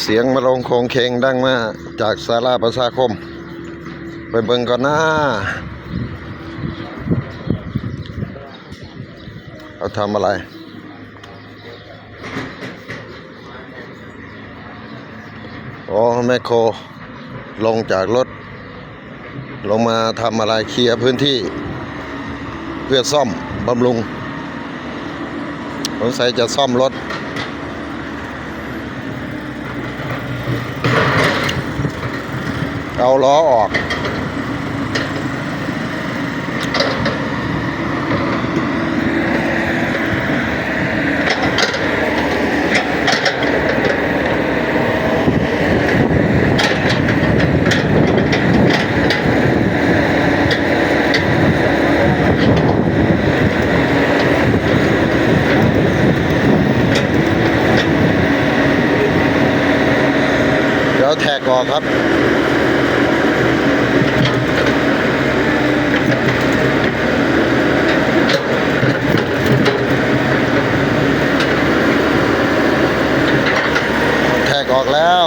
เสียงมาลงโคงเคงดังมาจากศาลาประชาคมไปเบิ่งก่อนนะเขาทำอะไรอ๋อแมคโครลงจากรถลงมาทำอะไรเคลียร์พื้นที่เพื่อซ่อมบำรุงสงสัยจะซ่อมรถเอาล้อออกเดี๋ยวแท็กออกครับแท็กออกแล้ว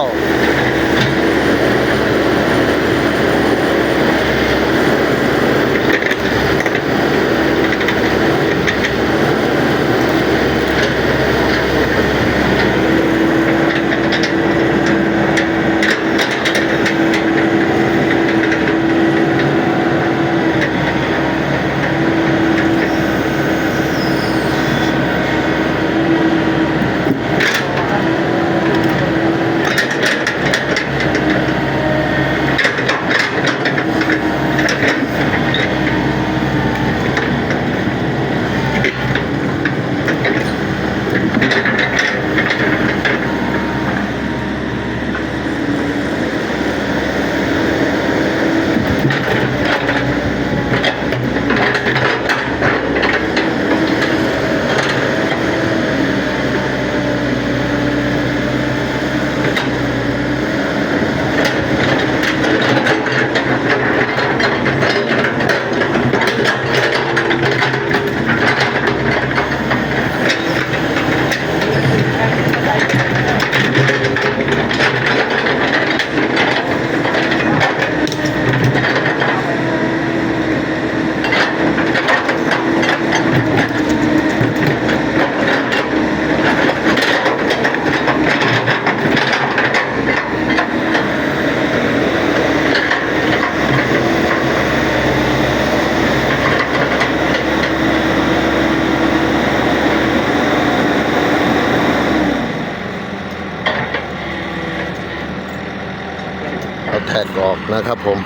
เอาแท็กออกนะครับผม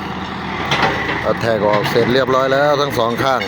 เอาแท็กออกเสร็จเรียบร้อยแล้วทั้งสองข้าง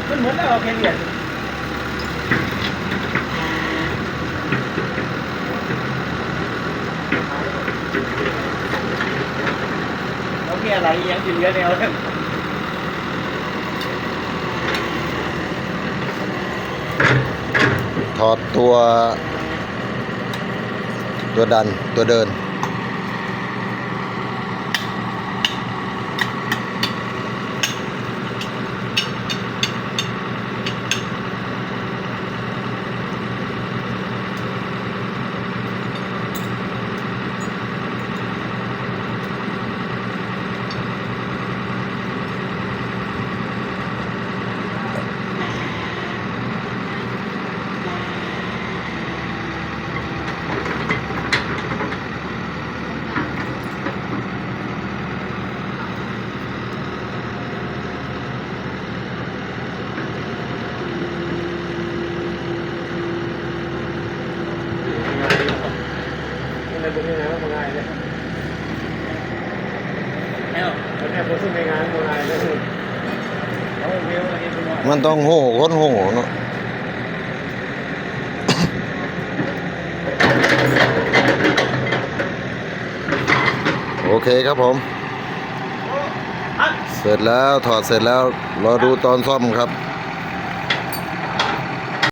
มันเหมือนเราแค่เรียนแล้วมีอะไรยังอยู่เยอะแนวเลยถอดตัวดันตัวเดิน เนี่ยผมในงานโบราณเลยเขาเรียกว่าเป็นว่า มันต้องโห่คนโห่เนาะโอเคครับผม เสร็จแล้วถอดเสร็จแล้วรอดูตอนซ่อมครับ